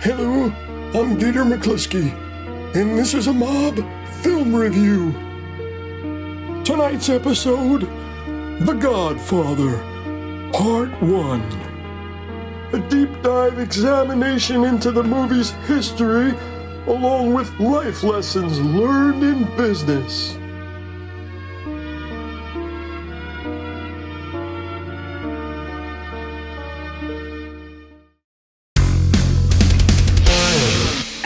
Hello, I'm Gator McKlusky, and this is a mob film review. Tonight's episode, The Godfather, Part 1. A deep dive examination into the movie's history, along with life lessons learned in business.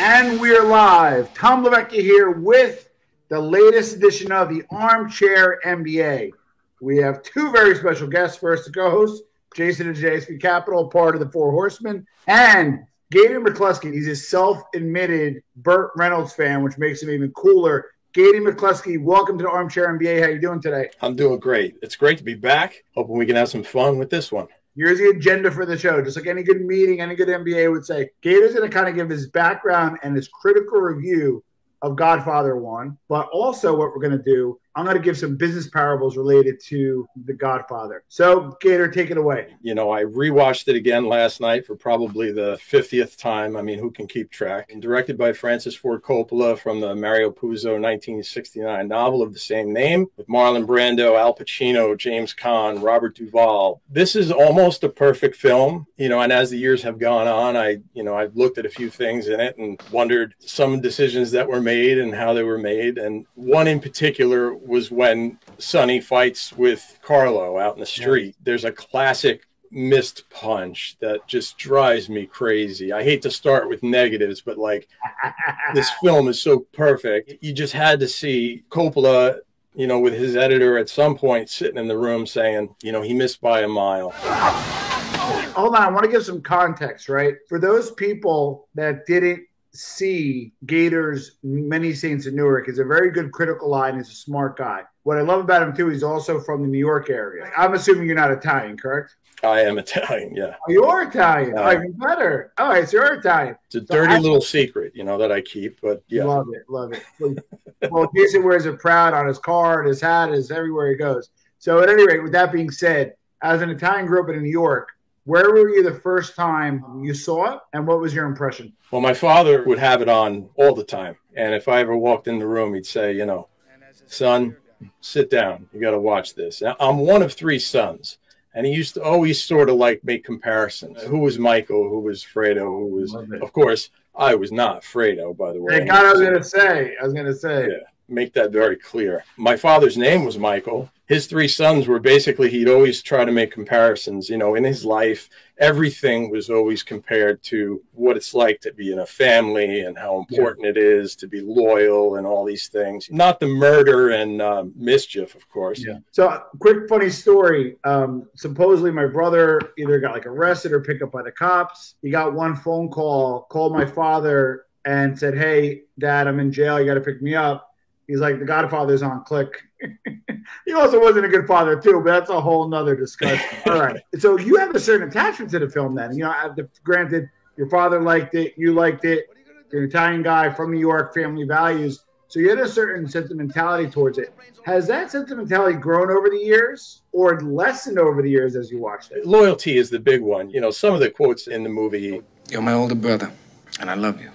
And we're live. Tom Veccia here with the latest edition of the Armchair NBA. We have two very special guests. First, the co-host, Jason of JSP Capital, part of the Four Horsemen, and Gator McKlusky. He's a self-admitted Burt Reynolds fan, which makes him even cooler. Gator McKlusky, welcome to the Armchair NBA. How you doing today? I'm doing great. It's great to be back. Hoping we can have some fun with this one. Here's the agenda for the show. Just like any good meeting, any good NBA would say, Gator's going to kind of give his background and his critical review of Godfather 1. But also what we're going to do, I'm going to give some business parables related to The Godfather. So, Gator, take it away. You know, I rewatched it again last night for probably the 50th time. I mean, who can keep track? And directed by Francis Ford Coppola from the Mario Puzo 1969 novel of the same name, with Marlon Brando, Al Pacino, James Caan, Robert Duvall. This is almost a perfect film, you know, and as the years have gone on, I've looked at a few things in it and wondered some decisions that were made and how they were made. And one in particular was when Sonny fights with Carlo out in the street. Yes. There's a classic missed punch that just drives me crazy. I hate to start with negatives, but like this film is so perfect. You just had to see Coppola, you know, with his editor at some point sitting in the room saying, you know, he missed by a mile. Hold on, I want to give some context, right? For those people that didn't see Gator's Many Saints of Newark, is a very good critical eye and he's a smart guy. What I love about him too, he's also from the New York area. I'm assuming you're not Italian, correct? I am Italian, yeah. Oh, you are Italian. Oh, even better. All right, so you're Italian. It's a dirty little secret, you know, that I keep, but yeah. Love it, love it. Well, Jason wears it proud on his car, his hat, is everywhere he goes. So at any rate, with that being said, as an Italian grew up in New York, where were you the first time you saw it, and what was your impression? Well, my father would have it on all the time, and if I ever walked in the room, he'd say, you know, son, sit down. You got to watch this. Now, I'm one of three sons, and he used to always sort of like make comparisons. Who was Michael? Who was Fredo? Who was, of course, I was not Fredo, by the way. Thank God I was going to say. Yeah, make that very clear. My father's name was Michael. His three sons were basically, he'd always try to make comparisons, you know, in his life. Everything was always compared to what it's like to be in a family and how important it is to be loyal and all these things. Not the murder and mischief, of course. Yeah. So, quick funny story. Supposedly my brother either got like arrested or picked up by the cops. He got one phone call, called my father and said, hey, Dad, I'm in jail. You got to pick me up. He's like, The Godfather's on, click. He also wasn't a good father, too, but that's a whole nother discussion. All right. So you have a certain attachment to the film then. You know, granted, your father liked it. You liked it. You're an Italian guy from New York, family values. So you had a certain sentimentality towards it. Has that sentimentality grown over the years or lessened over the years as you watched it? Loyalty is the big one. You know, some of the quotes in the movie. You're my older brother, and I love you.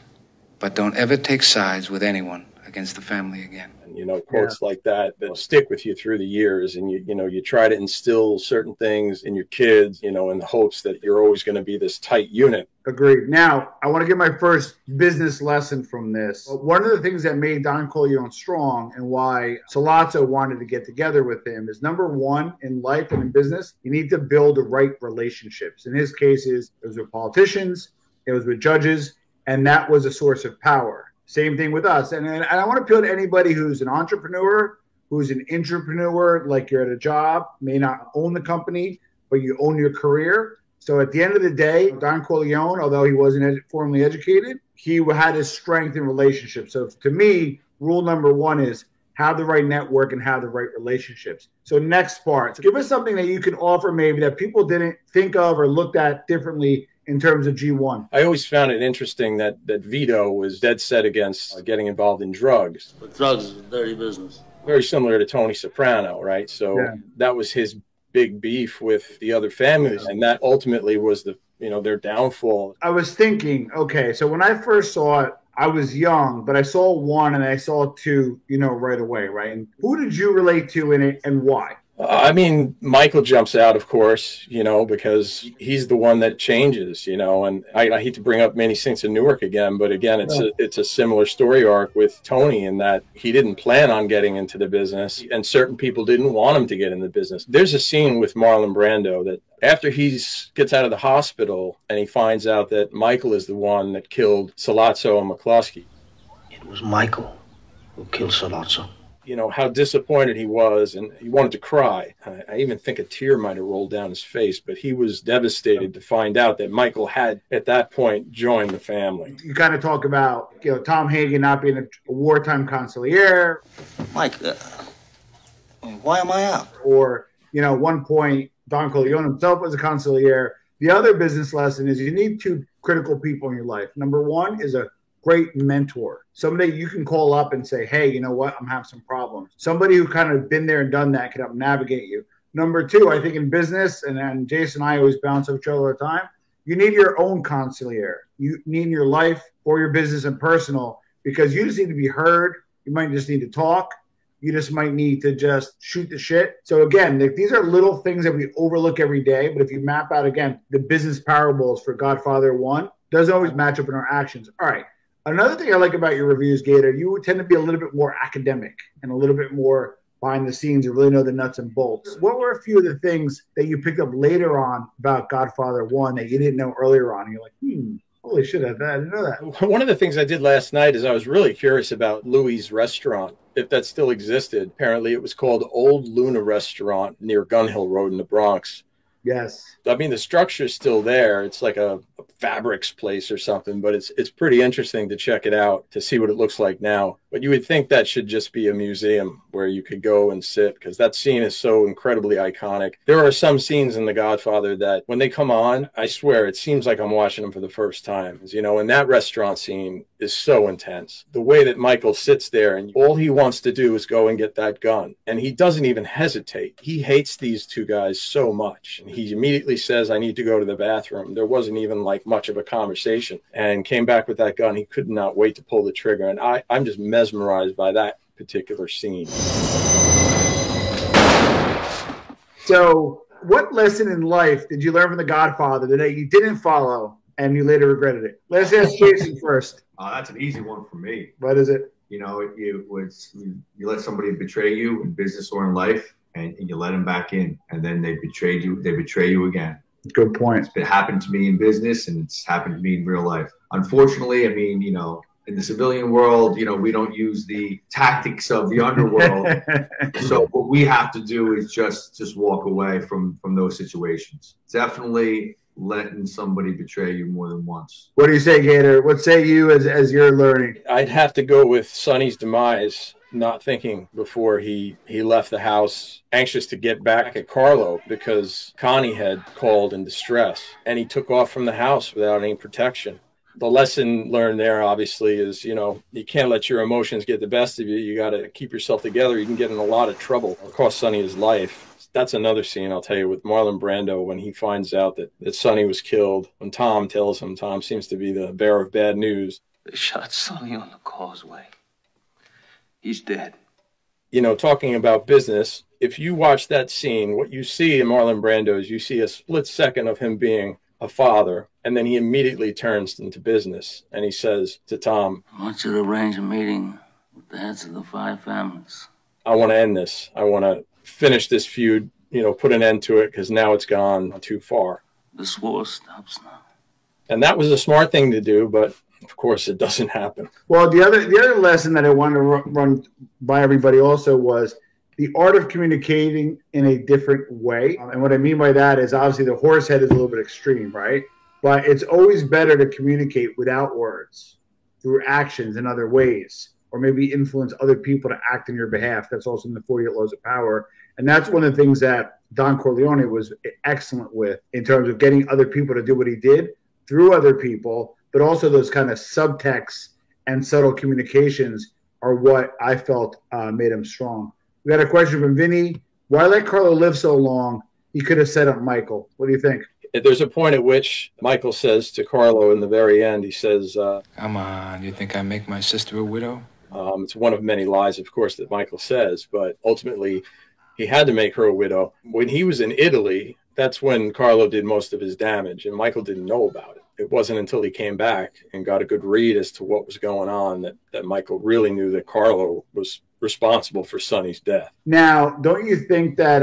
But don't ever take sides with anyone against the family again. You know, quotes like that stick with you through the years, and you try to instill certain things in your kids, you know, in the hopes that you're always going to be this tight unit. Agreed. Now, I want to get my first business lesson from this. One of the things that made Don Corleone strong and why Sollozzo wanted to get together with him is, number one, in life and in business, you need to build the right relationships. In his cases, it was with politicians, it was with judges, and that was a source of power. Same thing with us. And I want to appeal to anybody who's an entrepreneur, who's an intrapreneur, like you're at a job, may not own the company, but you own your career. So at the end of the day, Don Corleone, although he wasn't formally educated, he had his strength in relationships. So to me, rule number one is have the right network and have the right relationships. So next part, so give us something that you can offer maybe that people didn't think of or looked at differently in terms of G1. I always found it interesting that Vito was dead set against getting involved in drugs. But drugs is a dirty business. Very similar to Tony Soprano, right? So that was his big beef with the other families, and that ultimately was the their downfall. I was thinking, okay, so when I first saw it, I was young, but I saw 1 and I saw 2, right away, right? And who did you relate to in it and why? Michael jumps out, of course, because he's the one that changes, and I hate to bring up Many Saints of Newark again, but again, it's a similar story arc with Tony in that he didn't plan on getting into the business and certain people didn't want him to get in the business. There's a scene with Marlon Brando that after he gets out of the hospital and he finds out that Michael is the one that killed Sollozzo and McKlusky. It was Michael who killed Sollozzo. How disappointed he was, and he wanted to cry. I even think a tear might have rolled down his face, but he was devastated to find out that Michael had, at that point, joined the family. You kind of talk about, Tom Hagen not being a wartime consigliere. Mike, why am I out? Or, one point, Don Corleone himself was a consigliere. The other business lesson is you need 2 critical people in your life. Number 1 is a great mentor. Somebody you can call up and say, hey, you know what? I'm having some problems. Somebody who kind of been there and done that can help navigate you. Number 2, I think in business, and Jason and I always bounce off each other all the time, you need your own consigliere. You need in your life or your business and personal, because you just need to be heard. You might just need to talk. You just might need to just shoot the shit. So again, these are little things that we overlook every day. But if you map out, again, the business parables for Godfather 1, doesn't always match up in our actions. All right. Another thing I like about your reviews, Gator, you tend to be a little bit more academic and a little bit more behind the scenes. You really know the nuts and bolts. What were a few of the things that you picked up later on about Godfather 1 that you didn't know earlier on? And you're like, holy shit, I didn't know that. One of the things I did last night is I was really curious about Louis' restaurant, if that still existed. Apparently it was called Old Luna Restaurant near Gun Hill Road in the Bronx. Yes. The structure's still there. It's like a fabrics place or something, but it's pretty interesting to check it out, to see what it looks like now. But you would think that should just be a museum where you could go and sit, because that scene is so incredibly iconic. There are some scenes in The Godfather that when they come on, I swear it seems like I'm watching them for the first time. And that restaurant scene is so intense. The way that Michael sits there and all he wants to do is go and get that gun. And he doesn't even hesitate. He hates these 2 guys so much. And he immediately says, I need to go to the bathroom. There wasn't even like much of a conversation, and came back with that gun. He could not wait to pull the trigger. And I'm just mesmerized by that particular scene. So what lesson in life did you learn from The Godfather that you didn't follow and you later regretted it? Let's ask Jason first. That's an easy one for me. What is it? You let somebody betray you in business or in life, and you let them back in, and then they betray you again. Good point. It happened to me in business, and it's happened to me in real life. Unfortunately, in the civilian world, we don't use the tactics of the underworld. So what we have to do is just walk away from those situations. Definitely letting somebody betray you more than once. What do you say, Gator? What say you as you're learning? I'd have to go with Sonny's demise. Not thinking before he left the house, anxious to get back at Carlo because Connie had called in distress, and he took off from the house without any protection. The lesson learned there, obviously, is, you can't let your emotions get the best of you. You got to keep yourself together. You can get in a lot of trouble. It cost Sonny his life. That's another scene, I'll tell you, with Marlon Brando when he finds out that Sonny was killed. When Tom tells him, Tom seems to be the bearer of bad news. They shot Sonny on the causeway. He's dead. Talking about business, if you watch that scene, what you see in Marlon Brando is you see a split second of him being a father, and then he immediately turns into business. And he says to Tom, I want you to arrange a meeting with the heads of the 5 families. I want to end this. I want to finish this feud, put an end to it, because now it's gone too far. This war stops now. And that was a smart thing to do, but of course, it doesn't happen. Well, the other lesson that I wanted to run by everybody also was the art of communicating in a different way. And what I mean by that is obviously the horse head is a little bit extreme, right? But it's always better to communicate without words, through actions in other ways, or maybe influence other people to act on your behalf. That's also in the 48 Laws of Power. And that's one of the things that Don Corleone was excellent with in terms of getting other people to do what he did through other people. But also those kind of subtexts and subtle communications are what I felt made him strong. We got a question from Vinny. Why let Carlo live so long? He could have set up Michael. What do you think? There's a point at which Michael says to Carlo in the very end, he says, Come on, you think I make my sister a widow? It's one of many lies, of course, that Michael says, but ultimately he had to make her a widow. When he was in Italy, that's when Carlo did most of his damage, and Michael didn't know about it. It wasn't until he came back and got a good read as to what was going on that Michael really knew that Carlo was responsible for Sonny's death. Now, don't you think that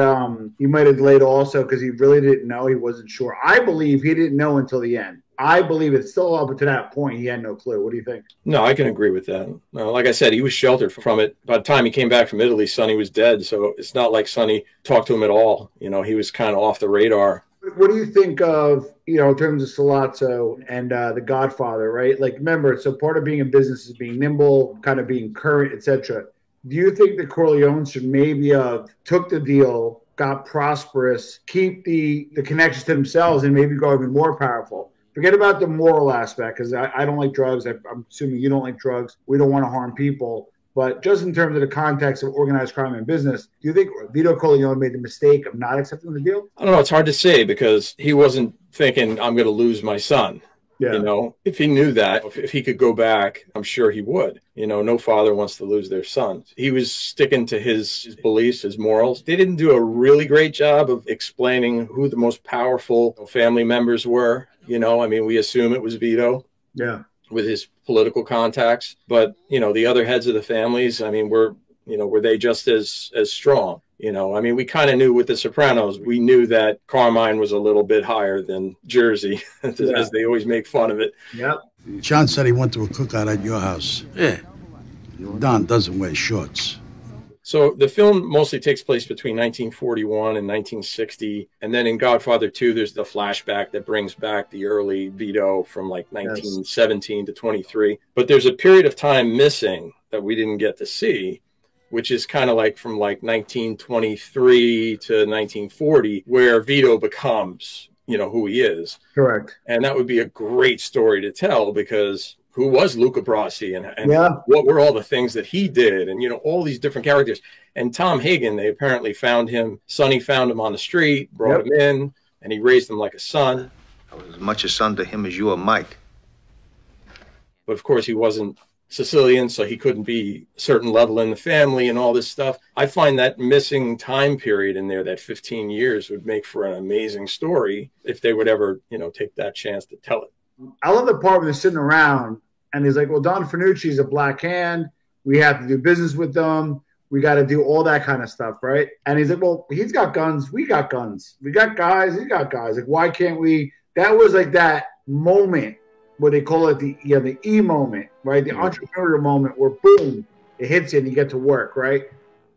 he might have delayed also because he really didn't know? He wasn't sure. I believe he didn't know until the end. I believe it's still up to that point. He had no clue. What do you think? No, I can agree with that. No, like I said, he was sheltered from it. By the time he came back from Italy, Sonny was dead. So it's not like Sonny talked to him at all. You know, he was kind of off the radar. What do you think of, you know, in terms of Sollozzo and the Godfather, right? Like, remember, so part of being in business is being nimble, kind of being current, etc. Do you think the Corleone should maybe have took the deal, got prosperous, keep the connections to themselves, and maybe go even more powerful? Forget about the moral aspect, because I don't like drugs. I'm assuming you don't like drugs. We don't want to harm people. But just in terms of the context of organized crime and business, do you think Vito Corleone made the mistake of not accepting the deal? I don't know. It's hard to say because he wasn't thinking, I'm going to lose my son. Yeah. You know, if he knew that, if he could go back, I'm sure he would. You know, no father wants to lose their son. He was sticking to his beliefs, his morals. They didn't do a really great job of explaining who the most powerful family members were. You know, I mean, we assume it was Vito. Yeah. With his political contacts, but you know, the other heads of the families, I mean, were they just as strong? You know, I mean, we kind of knew with the Sopranos, we knew that Carmine was a little bit higher than Jersey, as they always make fun of it. Yep. John said he went to a cookout at your house. Yeah. Don doesn't wear shorts. So the film mostly takes place between 1941 and 1960. And then in Godfather 2, there's the flashback that brings back the early Vito from like 1917 to 23. But there's a period of time missing that we didn't get to see, which is kind of like from like 1923 to 1940, where Vito becomes, you know, who he is. Correct. And that would be a great story to tell because who was Luca Brasi and yeah. What were all the things that he did and, you know, all these different characters. And Tom Hagen, they apparently found him. Sonny found him on the street, brought him in, and he raised him like a son. I was as much a son to him as you are Mike. But, of course, he wasn't Sicilian, so he couldn't be a certain level in the family and all this stuff. I find that missing time period in there, that 15 years, would make for an amazing story if they would ever, you know, take that chance to tell it. I love the part where they're sitting around and he's like, well, Don Fanucci's a black hand. We have to do business with them. We got to do all that kind of stuff, right? And he's like, well, he's got guns. We got guns. We got guys. He got guys. Like, why can't we? That was like that moment where they call it the E moment, right? The entrepreneurial moment where, boom, it hits you and you get to work, right?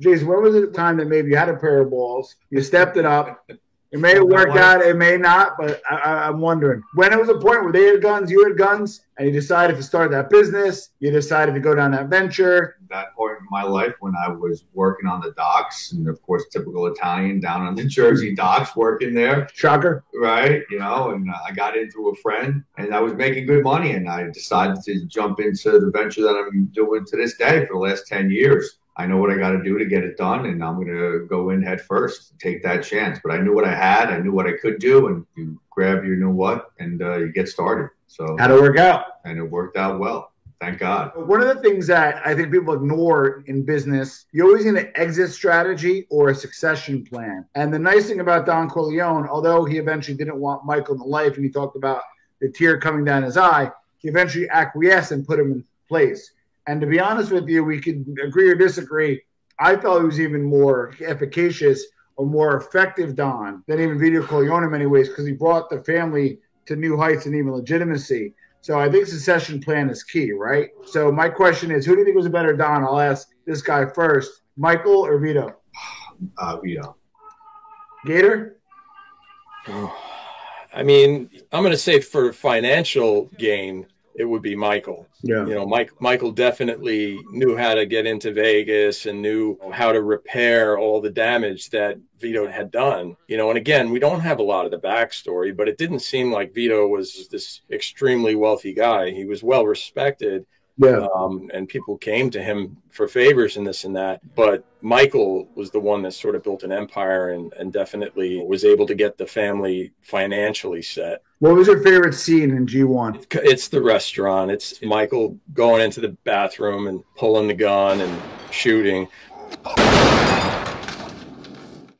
Jason, when was the time that maybe you had a pair of balls, you stepped it up, it may have worked out, it may not, but I'm wondering. When it was a point where they had guns, you had guns, and you decided to start that business, you decided to go down that venture. That point in my life when I was working on the docks, and of course, typical Italian down on the Jersey docks, working there. Shocker. Right, you know, and I got in through a friend, and I was making good money, and I decided to jump into the venture that I'm doing to this day for the last 10 years. I know what I got to do to get it done, and I'm going to go in head first, take that chance. But I knew what I had, I knew what I could do, and you grab your new what, and you get started. So how'd it work out? And it worked out well. Thank God. One of the things that I think people ignore in business, you always need an exit strategy or a succession plan. And the nice thing about Don Corleone, although he eventually didn't want Michael in the life, and he talked about the tear coming down his eye, he eventually acquiesced and put him in place. And to be honest with you, we could agree or disagree. I felt he was even more efficacious or more effective Don than even Vito Corleone in many ways because he brought the family to new heights and even legitimacy. So I think succession plan is key, right? So my question is, who do you think was a better Don? I'll ask this guy first. Michael or Vito? Vito. Gator? Oh, I mean, I'm going to say for financial gain, it would be Michael. Yeah. You know, Michael definitely knew how to get into Vegas and knew how to repair all the damage that Vito had done. You know, and again, we don't have a lot of the backstory, but it didn't seem like Vito was this extremely wealthy guy. He was well respected, Yeah. And people came to him for favors and this and that. But Michael was the one that sort of built an empire and definitely was able to get the family financially set. What was your favorite scene in G1? It's the restaurant. It's Michael going into the bathroom and pulling the gun and shooting.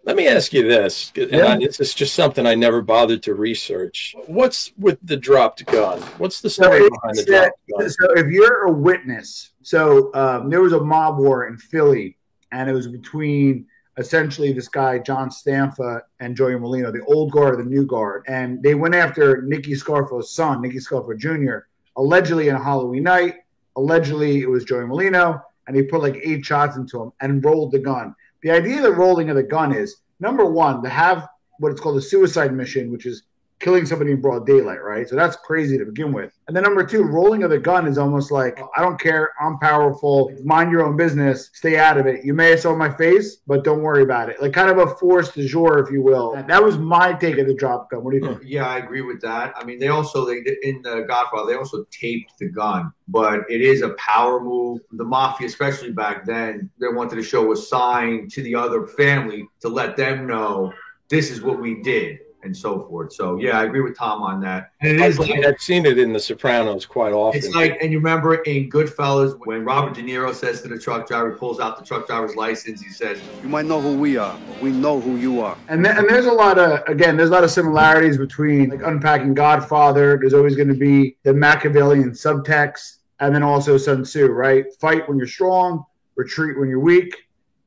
Let me ask you this, and this is just something I never bothered to research. What's with the dropped gun? What's the story behind the dropped gun? So if you're a witness, there was a mob war in Philly, and it was between essentially this guy, John Stanfa, and Joey Molino, the old guard and the new guard. And they went after Nicky Scarfo's son, Nicky Scarfo Jr., allegedly on a Halloween night. Allegedly, it was Joey Molino, and he put like 8 shots into him and rolled the gun. The idea of the rolling of the gun is, number one, to have what it's called a suicide mission, which is killing somebody in broad daylight, right? So that's crazy to begin with. And then number two, rolling of the gun is almost like, I don't care, I'm powerful, mind your own business, stay out of it. You may have saw my face, but don't worry about it. Like kind of a force du jour, if you will. And that was my take of the drop gun. What do you think? Yeah, I agree with that. I mean, they in the Godfather, they also taped the gun, but it is a power move. The mafia, especially back then, they wanted to show a sign to the other family to let them know this is what we did. And so forth. So yeah, I agree with Tom on that. And it is like, I've seen it in The Sopranos quite often. It's like, and you remember in Goodfellas when Robert De Niro says to the truck driver, pulls out the truck driver's license, he says, You might know who we are, but we know who you are. And there's a lot of similarities between like unpacking Godfather. There's always going to be the Machiavellian subtext, and then also Sun Tzu, right? Fight when you're strong, retreat when you're weak,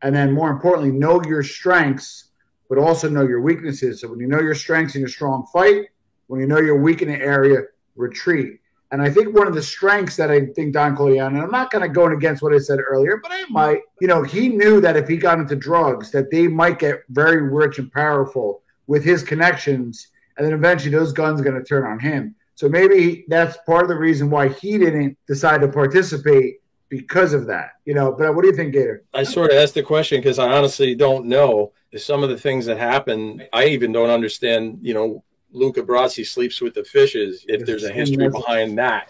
and then more importantly, know your strengths, but also know your weaknesses. So when you know your strengths and you're strong, fight. When you know you're weak in an area, retreat. And I think one of the strengths that I think Don Corleone, and I'm not going to go against what I said earlier, but I might, he knew that if he got into drugs, that they might get very rich and powerful with his connections. And then eventually those guns are going to turn on him. So maybe that's part of the reason why he didn't decide to participate because of that. But what do you think, Gator? I sort of asked the question because I honestly don't know. Some of the things that happen, I even don't understand, Luca Brasi sleeps with the fishes. If there's a history behind that,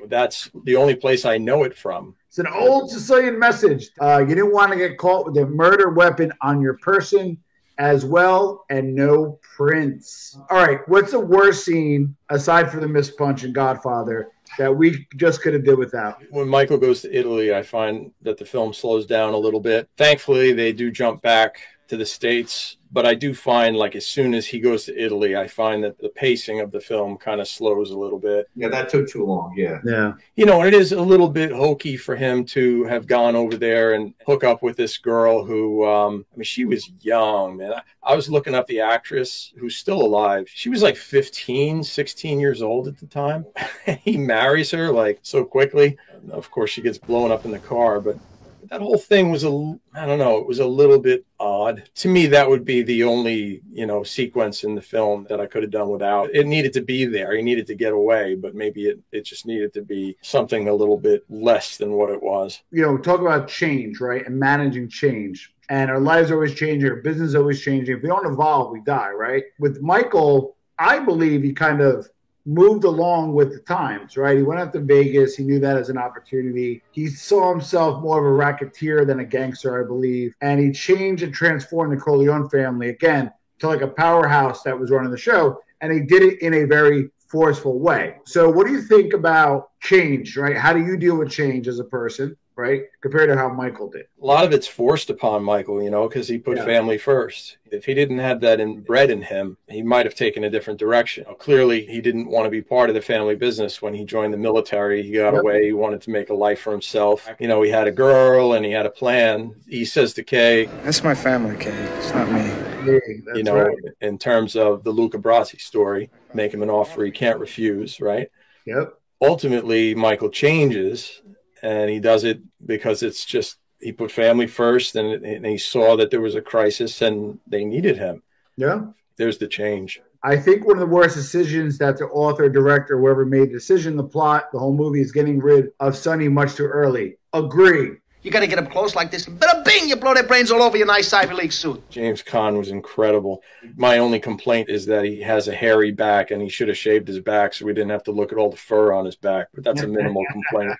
that's the only place I know it from. It's an old Sicilian message. You didn't want to get caught with a murder weapon on your person as well, and no prints. All right, what's the worst scene, aside from the missed punch in Godfather, that we just could have did without? When Michael goes to Italy, I find that the film slows down a little bit. Thankfully, they do jump back to the States, but I do find like as soon as he goes to Italy, I find that the pacing of the film kind of slows a little bit. Yeah, that took too long. Yeah. And it is a little bit hokey for him to have gone over there and hook up with this girl who, she was young, man. I was looking up the actress who's still alive. She was like 15, 16 years old at the time. He marries her like so quickly. Of course, she gets blown up in the car, but that whole thing was it was a little bit odd. To me, that would be the only, sequence in the film that I could have done without. It needed to be there. He needed to get away, but maybe it just needed to be something a little bit less than what it was. Talk about change, right? And managing change. And our lives are always changing. Our business is always changing. If we don't evolve, we die, right? With Michael, I believe he kind of moved along with the times, right? He went out to Vegas. He knew that as an opportunity. He saw himself more of a racketeer than a gangster, I believe. And he changed and transformed the Corleone family, again, to like a powerhouse that was running the show. And he did it in a very forceful way. So what do you think about change, right? How do you deal with change as a person, right, compared to how Michael did? A lot of it's forced upon Michael, because he put family first. If he didn't have that bred in him, he might have taken a different direction. Clearly, he didn't want to be part of the family business when he joined the military. He got away. He wanted to make a life for himself. He had a girl and he had a plan. He says to Kay, "That's my family, Kay. It's not me." Right. In terms of the Luca Brasi story, make him an offer he can't refuse, right? Yep. Ultimately, Michael changes, and he does it because it's just he put family first, and he saw that there was a crisis, and they needed him. Yeah. There's the change. I think one of the worst decisions that the author, director, whoever made the decision, the plot, the whole movie is getting rid of Sonny much too early. Agree. You got to get up close like this and better bing, you blow their brains all over your nice Ivy League suit. James Caan was incredible. My only complaint is that he has a hairy back, and he should have shaved his back so we didn't have to look at all the fur on his back. But that's a minimal complaint.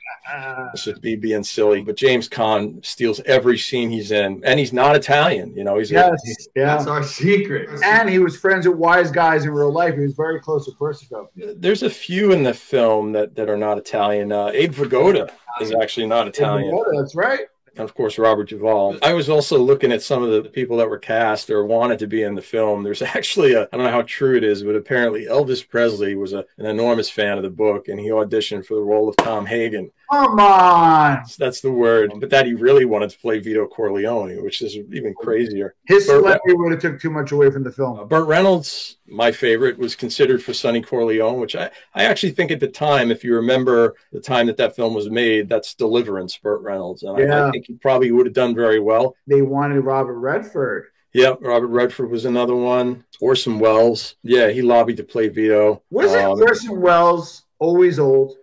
This is me being silly. But James Caan steals every scene he's in, and he's not Italian. You know, he's That's our secret. And he was friends with wise guys in real life. He was very close to Persico. There's a few in the film that are not Italian. Abe Vigoda is actually not Italian. That's right. And of course, Robert Duvall. I was also looking at some of the people that were cast or wanted to be in the film. There's actually I don't know how true it is, but apparently Elvis Presley was an enormous fan of the book, and he auditioned for the role of Tom Hagen. Come on. That's the word. But that he really wanted to play Vito Corleone, which is even crazier. His celebrity would have took too much away from the film. Burt Reynolds, my favorite, was considered for Sonny Corleone, which I actually think at the time, if you remember the time that film was made, that's Deliverance, Burt Reynolds. And I think he probably would have done very well. They wanted Robert Redford. Yep, Robert Redford was another one. Orson Welles. Yeah, he lobbied to play Vito. Wasn't Orson Welles always old?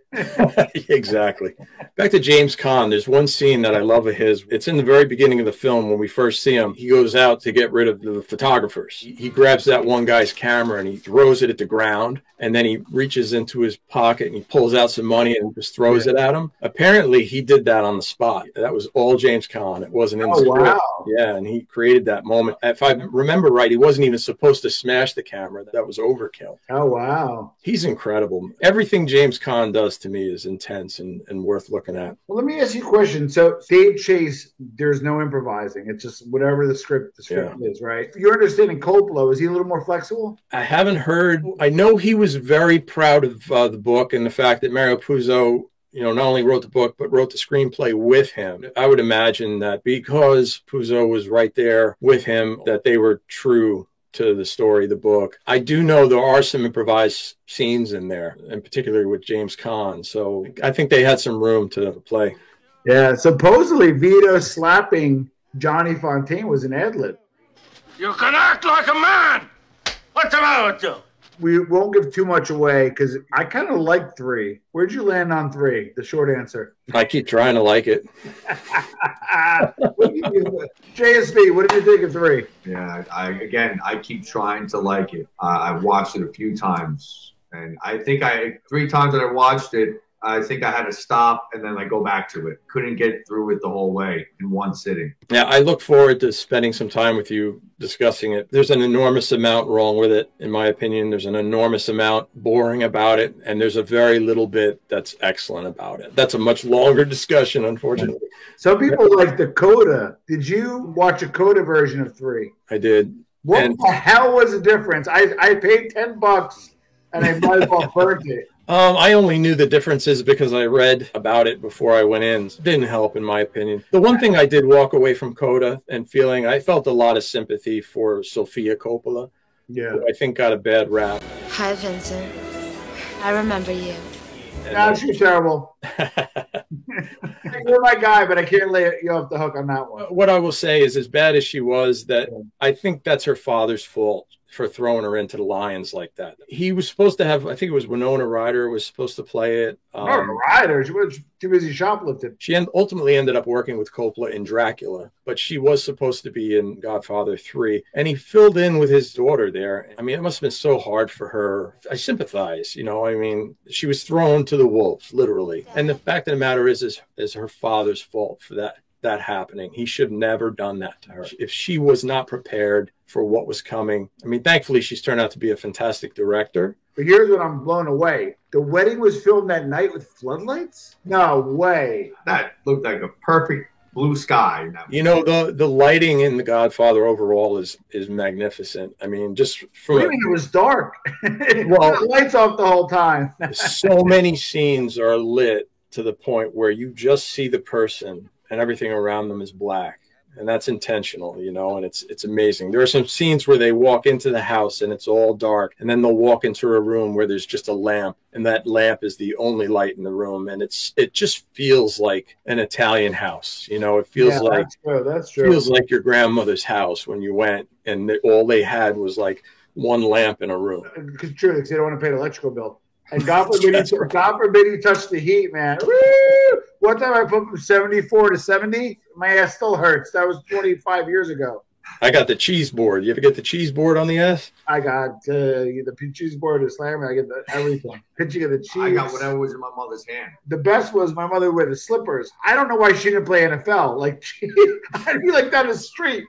Exactly. Back to James Caan, there's one scene that I love of his. It's in the very beginning of the film when we first see him. He goes out to get rid of the photographers. He grabs that one guy's camera and he throws it at the ground, and then he reaches into his pocket and he pulls out some money and just throws it at him. Apparently he did that on the spot. That was all James Caan. It wasn't in the script. Wow. Yeah, and he created that moment. If I remember right, he wasn't even supposed to smash the camera. That was overkill. Oh, wow. He's incredible. Everything James Caan does to me is intense and worth looking at. Well, let me ask you a question. So stage chase, there's no improvising. It's just whatever the script is, right? Your understanding Coppola, is he a little more flexible? I haven't heard. I know he was very proud of the book and the fact that Mario Puzo, you know, not only wrote the book, but wrote the screenplay with him. I would imagine that because Puzo was right there with him, that they were true to the story, the book. I do know there are some improvised scenes in there, and particularly with James Caan. So I think they had some room to play. Yeah, supposedly Vito slapping Johnny Fontaine was an ad-lib. You can act like a man! What's the matter with you? We won't give too much away because I kind of like 3. Where'd you land on 3? The short answer. I keep trying to like it. JSB, what did you think of 3? Yeah, I keep trying to like it. I've watched it a few times, and I think 3 times that I watched it, I think I had to stop and then go back to it. Couldn't get through it the whole way in one sitting. Yeah, I look forward to spending some time with you discussing it. There's an enormous amount wrong with it, in my opinion. There's an enormous amount boring about it, and there's a very little bit that's excellent about it. That's a much longer discussion, unfortunately. Some people like the Coda. Did you watch a Coda version of 3? I did. What the hell was the difference? I paid $10 and I might as well burnt it. I only knew the differences because I read about it before I went in. It didn't help, in my opinion. The one thing I did walk away from Coda and feeling, I felt a lot of sympathy for Sofia Coppola, who I think got a bad rap. Hi, Vincent. I remember you. No, she's terrible. You're my guy, but I can't lay you off the hook on that one. What I will say is, as bad as she was, that I think that's her father's fault for throwing her into the lions like that. He was supposed to have, I think it was Winona Ryder was supposed to play it. Winona Ryder? She was too busy shoplifting. She ultimately ended up working with Coppola in Dracula, but she was supposed to be in Godfather 3. And he filled in with his daughter there. I mean, it must have been so hard for her. I sympathize, you know, I mean, she was thrown to the wolves, literally. And the fact of the matter is her father's fault for that happening. He should have never done that to her. If she was not prepared for what was coming. I mean, thankfully, she's turned out to be a fantastic director. But here's what I'm blown away. The wedding was filmed that night with floodlights? No way. That looked like a perfect blue sky. You know, the lighting in The Godfather overall is magnificent. I mean, just from it was dark. Well, lights off the whole time. So many scenes are lit to the point where you just see the person and everything around them is black. And that's intentional, you know, and it's amazing. There are some scenes where they walk into the house and it's all dark, and then they'll walk into a room where there's just a lamp, and that lamp is the only light in the room, and it just feels like an Italian house, you know. It feels like that's true. Feels like your grandmother's house when you went, and all they had was like one lamp in a room. It's true, because they don't want to pay the electrical bill. And God forbid, God forbid he touched the heat, man. Woo! One time I put from 74 to 70, my ass still hurts. That was 25 years ago. I got the cheese board. You ever get the cheese board on the ass? I got the cheese board, the slammer. I get everything. Pitching of the cheese. I got whatever was in my mother's hand. The best was my mother with the slippers. I don't know why she didn't play NFL. Like, I'd be like down the street.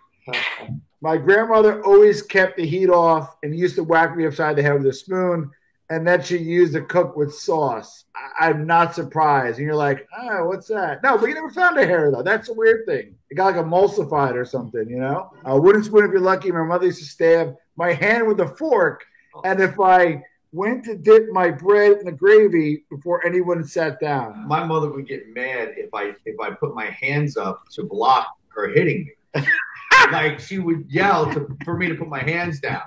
My grandmother always kept the heat off and used to whack me upside the head with a spoon, and then she used to cook with sauce. I'm not surprised. And you're like, oh, what's that? No, but you never found a hair, though. That's a weird thing. It got like emulsified or something, you know? A wooden spoon if you're lucky. My mother used to stab my hand with a fork, and if I went to dip my bread in the gravy before anyone sat down. My mother would get mad if I put my hands up to block her hitting me. Like, she would yell for me to put my hands down.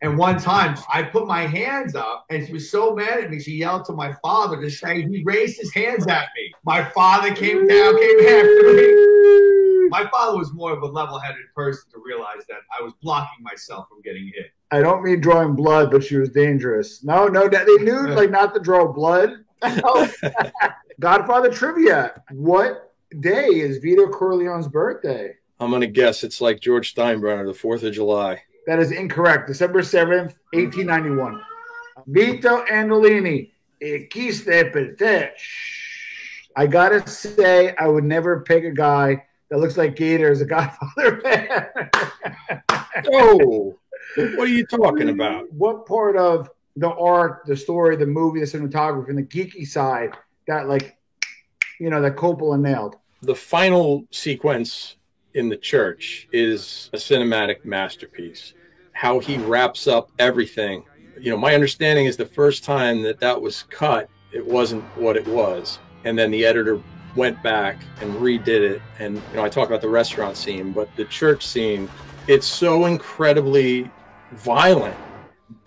And one time I put my hands up and she was so mad at me, she yelled to my father to say he raised his hands at me. My father came down, came after me. My father was more of a level-headed person to realize that I was blocking myself from getting hit. I don't mean drawing blood, but she was dangerous. No, they knew like not to draw blood. Godfather Trivia. What day is Vito Corleone's birthday? I'm going to guess it's like George Steinbrenner, the 4th of July. That is incorrect. December 7th, 1891. Vito Andolini. Chiste per te. I got to say, I would never pick a guy that looks like Gator as a Godfather fan. Oh, what are you talking about? What part of the art, the story, the movie, the cinematography, and the geeky side that, like, you know, that Coppola nailed? The final sequence in the church is a cinematic masterpiece. How he wraps up everything. You know, my understanding is the first time that was cut, it wasn't what it was. And then the editor went back and redid it. And, you know, I talk about the restaurant scene, but the church scene, it's so incredibly violent.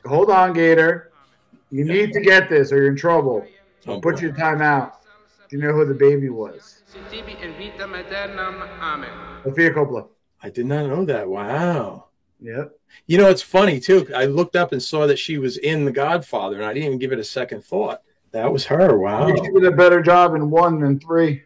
Hold on, Gator. You need to get this or you're in trouble. So put your time out. Do you know who the baby was? Sofia Coppola. I did not know that. Wow. Yep. You know, it's funny, too. I looked up and saw that she was in The Godfather, and I didn't even give it a second thought. That was her. Wow. She did a better job in 1 than 3.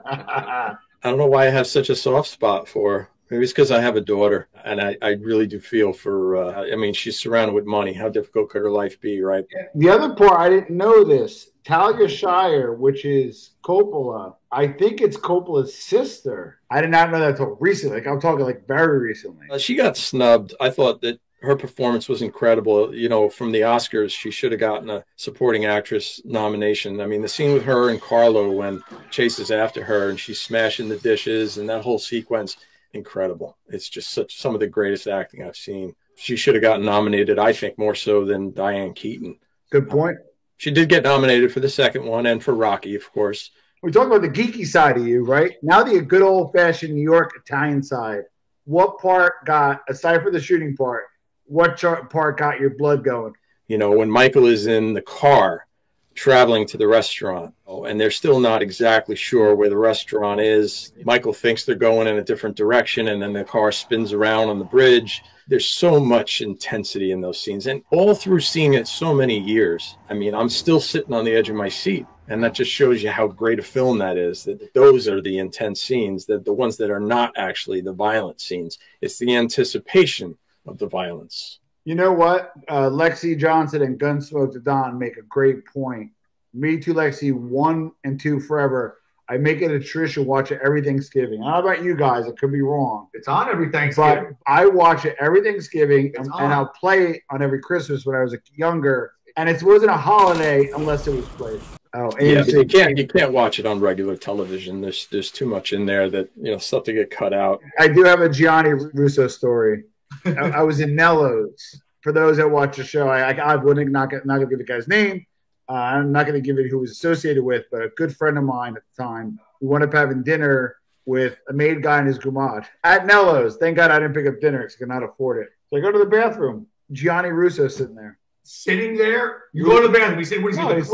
I don't know why I have such a soft spot for her. Maybe it's because I have a daughter, and I really do feel for, I mean, she's surrounded with money. How difficult could her life be, right? The other part, I didn't know this. Talia Shire, which is Coppola, I think it's Coppola's sister. I did not know that until recently. Like, I'm talking like very recently. She got snubbed. I thought that her performance was incredible. You know, from the Oscars, she should have gotten a supporting actress nomination. I mean, the scene with her and Carlo when chases after her and she's smashing the dishes and that whole sequence, incredible. It's just some of the greatest acting I've seen. She should have gotten nominated, I think, more so than Diane Keaton. Good point. She did get nominated for the second one and for Rocky, of course. We talk about the geeky side of you, right? Now the good old-fashioned New York Italian side. What part got, aside from the shooting part, what part got your blood going? You know, when Michael is in the car traveling to the restaurant, and they're still not exactly sure where the restaurant is. Michael thinks they're going in a different direction, and then the car spins around on the bridge. There's so much intensity in those scenes, and all through seeing it so many years, I mean, I'm still sitting on the edge of my seat, and that just shows you how great a film that is, that those are the intense scenes, that the ones that are not actually the violent scenes. It's the anticipation of the violence. You know what? Lexi Johnson and Gunsmoke to Dawn make a great point. Me Too, Lexi, 1 and 2 forever. I make it a tradition to watch it every Thanksgiving. I don't know about you guys. It could be wrong. It's on every Thanksgiving. But I watch it every Thanksgiving, and I'll play it on every Christmas when I was younger. And it wasn't a holiday unless it was played. Oh, yeah, you can't watch it on regular television. There's too much in there that, you know, stuff to get cut out. I do have a Gianni Russo story. I was in Nello's. For those that watch the show, I wouldn't not gonna give the guy's name. I'm not going to give it who was associated with, but a good friend of mine at the time. We wound up having dinner with a maid guy and his grumad at Nello's. Thank God I didn't pick up dinner because I could not afford it. So I go to the bathroom. Gianni Russo sitting there. Sitting there? You go to the bathroom. He said, "What is he? He's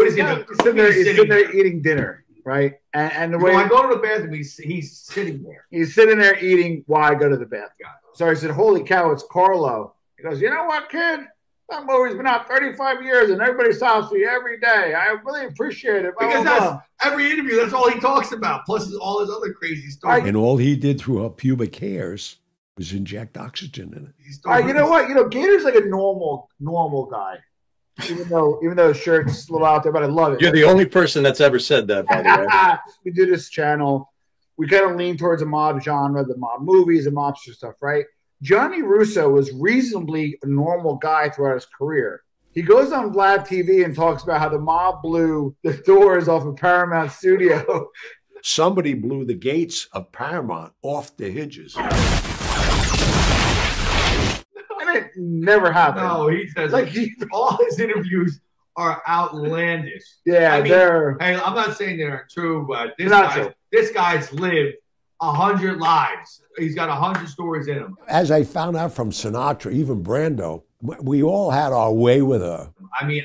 sitting there eating dinner, right?" And the way I go to the bathroom, he's sitting there. He's sitting there eating while I go to the bathroom. So I said, "Holy cow, it's Carlo." He goes, "You know what, kid? That movie's been out 35 years and everybody stops me every day. I really appreciate it. Because that's every interview, that's all he talks about, plus all his other crazy stories. And all he did through her pubic hairs was inject oxygen in it. All right, you know what? Gator's like a normal guy. Even though his shirt's a little out there, but I love it. You're the only person that's ever said that, by the way. We do this channel. We kind of lean towards a mob genre, the mob movies and mobster stuff, right? Johnny Russo was reasonably a normal guy throughout his career. He goes on Vlad TV and talks about how the mob blew the doors off of Paramount Studio. Somebody blew the gates of Paramount off the hinges. And it never happened. No, he says all his interviews are outlandish. Yeah, hey, I'm not saying they aren't true, but this guy's lived 100 lives. He's got 100 stories in him. As I found out from Sinatra, even Brando, we all had our way with her. I mean,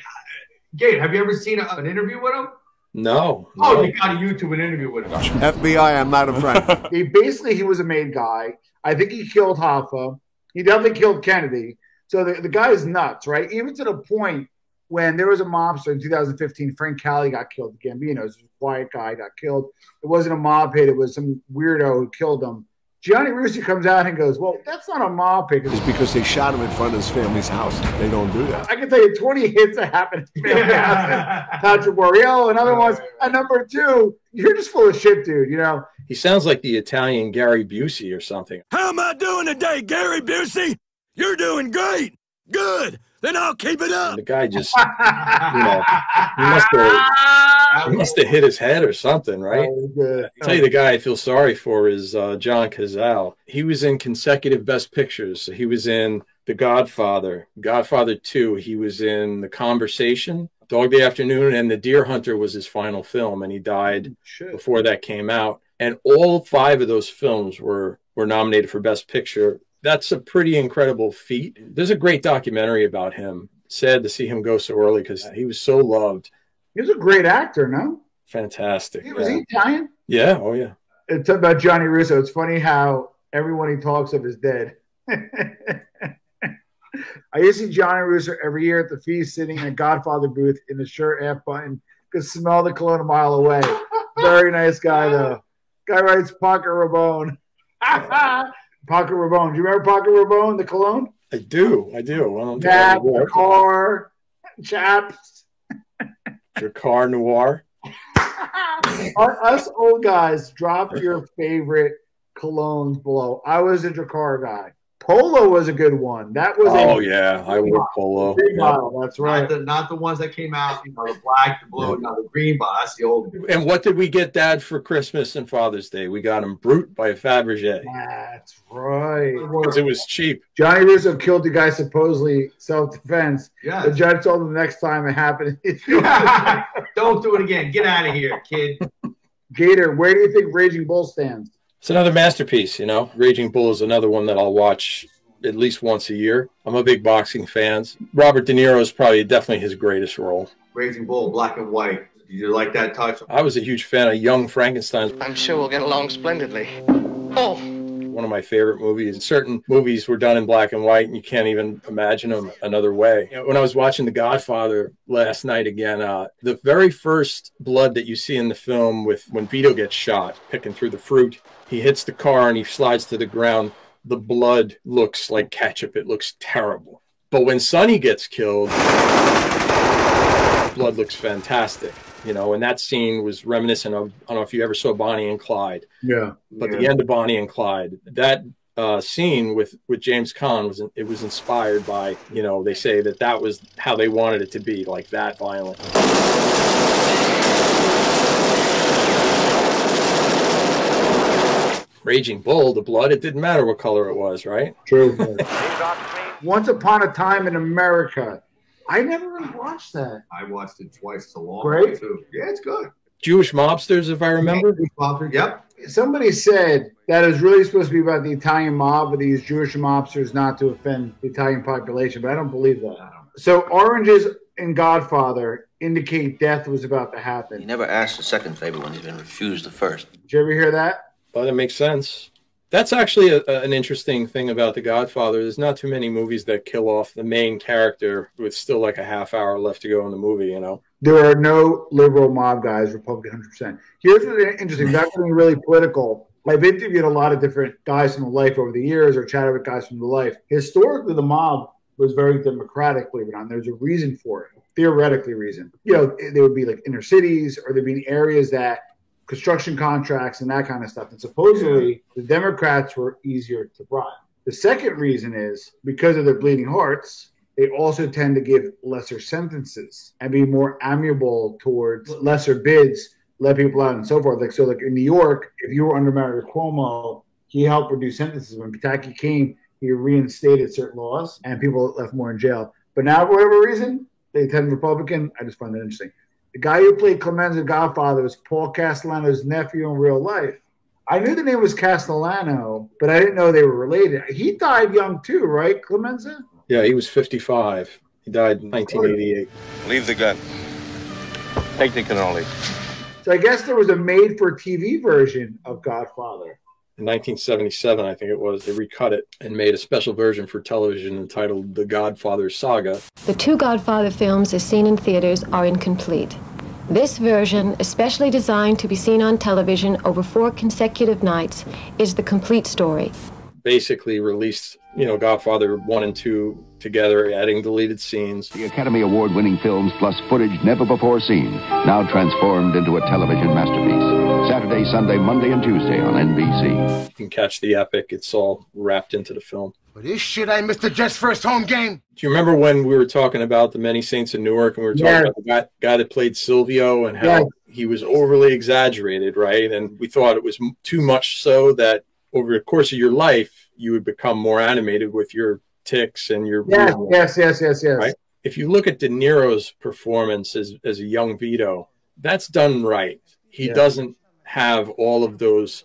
Gabe, have you ever seen an interview with him? No. Oh, you got to YouTube an interview with him. FBI, I'm not a friend. He was a made guy. I think he killed Hoffa. He definitely killed Kennedy. So the guy is nuts, right? Even to the point when there was a mobster in 2015, Frank Cali got killed. Gambino's a quiet guy, got killed. It wasn't a mob hit. It was some weirdo who killed him. Johnny Russo comes out and goes, well, that's not a mob hit. It's because they shot him in front of his family's house. They don't do that. I can tell you 20 hits that happened at his family's house. Patrick Borriello and other ones. And number two, you're just full of shit, dude, He sounds like the Italian Gary Busey or something. How am I doing today, Gary Busey? You're doing great. Good. Then I'll keep it up. And the guy just, he must have hit his head or something, right? I'll tell you the guy I feel sorry for is John Cazale. He was in consecutive Best Pictures. He was in The Godfather, Godfather 2. He was in The Conversation, Dog Day Afternoon, and The Deer Hunter was his final film, and he died before that came out. And all 5 of those films were nominated for Best Picture. That's a pretty incredible feat. There's a great documentary about him. Sad to see him go so early because he was so loved. He was a great actor, no? Fantastic. Was he Italian? Yeah, oh yeah. It's about Johnny Russo. It's funny how everyone he talks of is dead. I used to see Johnny Russo every year at the feast sitting in a Godfather booth in the shirt half button. Could smell the cologne a mile away. Very nice guy, though. Guy writes Pocket Rabone. Pocket Rabone. Do you remember Pocket Rabone, the cologne? I do. Nap, Car, Chaps. Dracar Noir. Us old guys, drop your favorite colognes below. I was a Dracar guy. Polo was a good one. That was yeah, I wore Polo. Big model, that's right. Not the ones that came out, the black, the blue, no, the green bottle. That's the old. And what did we get Dad for Christmas and Father's Day? We got him Brute by Fabergé. That's right. Because it was cheap. Johnny Russo killed the guy supposedly self-defense. Yeah. The judge told him the next time it happened. Don't do it again. Get out of here, kid. Gator, where do you think Raging Bull stands? It's another masterpiece, Raging Bull is another one that I'll watch at least once a year. I'm a big boxing fan. Robert De Niro is probably definitely his greatest role. Raging Bull, black and white. Did you like that touch? I was a huge fan of Young Frankenstein. I'm sure we'll get along splendidly. Oh! One of my favorite movies. Certain movies were done in black and white, and you can't even imagine them another way. When I was watching The Godfather last night again, the very first blood that you see in the film when Vito gets shot, picking through the fruit, he hits the car and he slides to the ground. The blood looks like ketchup. It looks terrible. But when Sonny gets killed, blood looks fantastic. And that scene was reminiscent of, I don't know if you ever saw Bonnie and Clyde. Yeah. But the end of Bonnie and Clyde, that scene with James Caan was inspired by, they say that was how they wanted it to be, like that violent. Raging Bull, the blood, it didn't matter what color it was, right? True. Once Upon a Time in America. I never really watched that. I watched it twice. It's a long Great. too. Yeah, it's good. Jewish mobsters, if I remember. Yep. Somebody said that it was really supposed to be about the Italian mob, but these Jewish mobsters not to offend the Italian population, but I don't believe that. So oranges in Godfather indicate death was about to happen. He never asked the second favor when he's been refused the first. Did you ever hear that? But it makes sense. That's actually an interesting thing about The Godfather. There's not too many movies that kill off the main character with still like a half hour left to go in the movie, you know? There are no liberal mob guys, Republican 100%. Here's what's interesting. That's being really political. I've interviewed a lot of different guys from the life over the years, or chatted with guys from the life. Historically, the mob was very democratic, believe it or not. There's a reason for it, theoretically reason. You know, there would be like inner cities, or there'd be areas that construction contracts and that kind of stuff. And supposedly the Democrats were easier to bribe. The second reason is because of their bleeding hearts, they also tend to give lesser sentences and be more amiable towards lesser bids, let people out and so forth. Like, so like in New York, if you were under Mayor Cuomo, he helped reduce sentences. When Pataki came, he reinstated certain laws and people left more in jail. But now, for whatever reason, they tend Republican. I just find that interesting. The guy who played Clemenza Godfather was Paul Castellano's nephew in real life. I knew the name was Castellano, but I didn't know they were related. He died young too, right, Clemenza? Yeah, he was 55. He died in 1988. Leave the gun. Take the cannoli. So I guess there was a made-for-TV version of Godfather. In 1977, I think it was, they recut it and made a special version for television entitled The Godfather Saga. The two Godfather films as seen in theaters are incomplete. This version, especially designed to be seen on television over 4 consecutive nights, is the complete story. Basically released, you know, Godfather 1 and 2 together, adding deleted scenes. The Academy Award-winning films plus footage never before seen, now transformed into a television masterpiece. Saturday, Sunday, Monday, and Tuesday on NBC. You can catch the epic. It's all wrapped into the film. But this shit I missed the Jets' first home game. Do you remember when we were talking about The Many Saints of Newark, and we were talking about the guy that played Silvio and how he was overly exaggerated, right? And we thought it was too much so that over the course of your life, you would become more animated with your tics and your... Yes. Right? If you look at De Niro's performance as a young Vito, that's done right. He doesn't have all of those,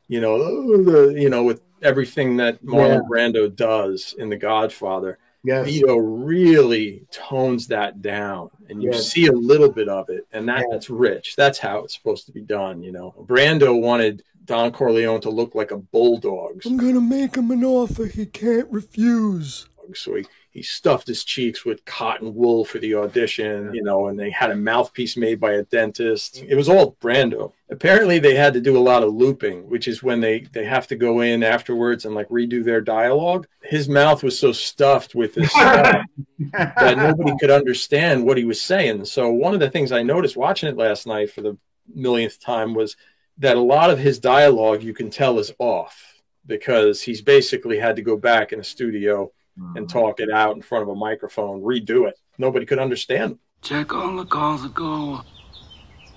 with everything that Marlon Brando does in The Godfather. Yes. Vito really tones that down, and you see a little bit of it, and that's rich. That's how it's supposed to be done, you know. Brando wanted Don Corleone to look like a bulldog. I'm gonna make him an offer he can't refuse. So he stuffed his cheeks with cotton wool for the audition, and they had a mouthpiece made by a dentist. It was all Brando. Apparently they had to do a lot of looping, which is when they have to go in afterwards and like redo their dialogue. His mouth was so stuffed with this stuff that nobody could understand what he was saying. So one of the things I noticed watching it last night for the millionth time was that a lot of his dialogue you can tell is off, because he's basically had to go back in a studio and talk it out in front of a microphone, redo it. Nobody could understand him. Check on the calls that go.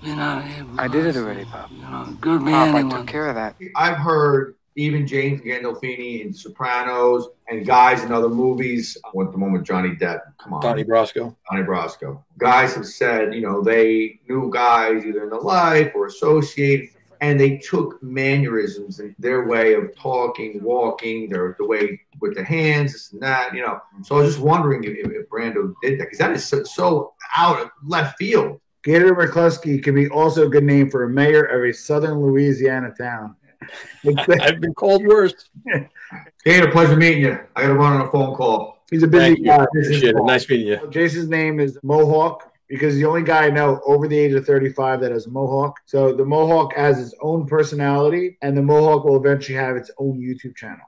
You're not here. I did it already, Pop. Good man. Pop, I took care of that. I've heard even James Gandolfini in Sopranos and guys in other movies. What the moment Johnny Depp? Come on. Donnie Brasco. Donnie Brasco. Guys have said, they knew guys either in the life or associated, and they took mannerisms and their way of talking, walking, the way with the hands, this and that, So I was just wondering if Brando did that, because that is so out of left field. Gator McKlusky can be also a good name for a mayor of a southern Louisiana town. I've been called worse. Gator, pleasure meeting you. I got to run on a phone call. He's a busy guy. Appreciate it. Nice meeting you. Jason's name is Mohawk, because he's the only guy I know over the age of 35 that has a mohawk. So the mohawk has its own personality, and the mohawk will eventually have its own YouTube channel.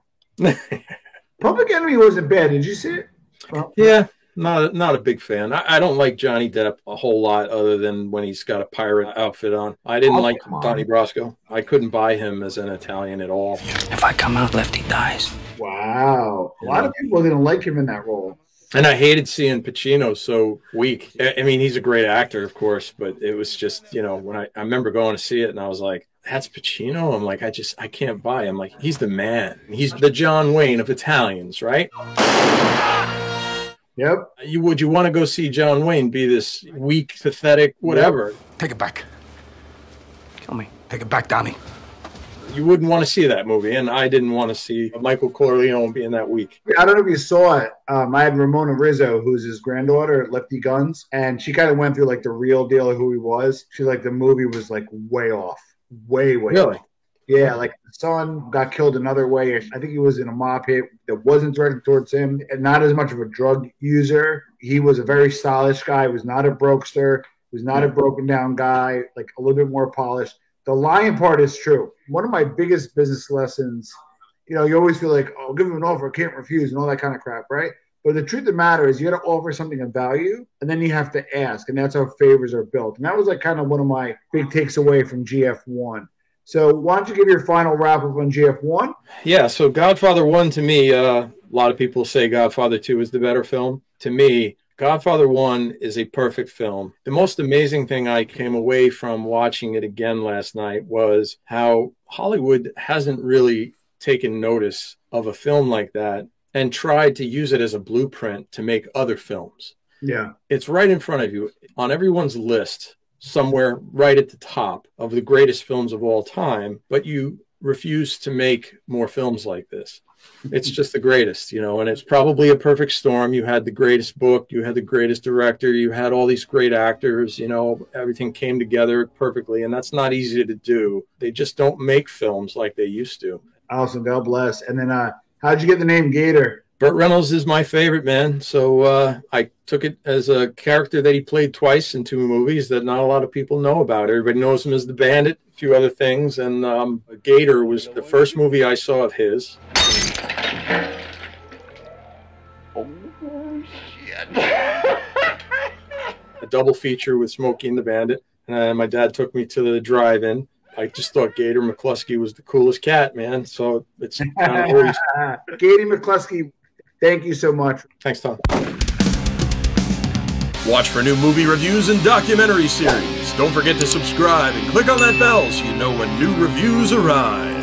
Public Enemy wasn't bad. Did you see it? Well, yeah, not a big fan. I don't like Johnny Depp a whole lot, other than when he's got a pirate outfit on. I didn't like Donnie Brasco. I couldn't buy him as an Italian at all. If I come out, Lefty dies. Wow. A lot of people didn't like him in that role. And I hated seeing Pacino so weak. I mean, he's a great actor, of course, but it was just, when I remember going to see it and I was like, that's Pacino? I'm like, I can't buy him. Like, he's the man. He's the John Wayne of Italians, right? Yep. Would you want to go see John Wayne be this weak, pathetic, whatever? Take it back. Kill me. Take it back, Donnie. You wouldn't want to see that movie, and I didn't want to see Michael Corleone being that weak. I don't know if you saw it. I had Ramona Rizzo, who's his granddaughter at Lefty Guns, and she kind of went through like the real deal of who he was. She's like, the movie was like way off, way really off. Yeah, like the son got killed another way. I think he was in a mob hit that wasn't directed towards him, and not as much of a drug user. He was a very stylish guy. He was not a brokester. He was not a broken down guy, like a little bit more polished. The lying part is true. One of my biggest business lessons, you always feel like, oh, give him an offer, can't refuse, and all that kind of crap, right? But the truth of the matter is you got to offer something of value, and then you have to ask, and that's how favors are built. And that was like kind of one of my big takes away from GF1. So why don't you give your final wrap-up on GF1? Yeah, so Godfather 1 to me, a lot of people say Godfather 2 is the better film. To me, Godfather 1 is a perfect film. The most amazing thing I came away from watching it again last night was how Hollywood hasn't really taken notice of a film like that and tried to use it as a blueprint to make other films. Yeah. It's right in front of you on everyone's list, somewhere right at the top of the greatest films of all time, but you refuse to make more films like this. It's just the greatest, and it's probably a perfect storm. You had the greatest book, you had the greatest director, you had all these great actors, everything came together perfectly, and that's not easy to do. They just don't make films like they used to. Awesome, God bless. And then how'd you get the name Gator? Burt Reynolds is my favorite, man. So I took it as a character that he played twice in 2 movies that not a lot of people know about. Everybody knows him as the Bandit, a few other things. And Gator was the first movie I saw of his. Oh, shit. A double feature with Smokey and the Bandit. And my dad took me to the drive-in. I just thought Gator McKlusky was the coolest cat, man. So it's kind of always... Gator McKlusky, thank you so much. Thanks, Tom. Watch for new movie reviews and documentary series. Don't forget to subscribe and click on that bell so you know when new reviews arrive.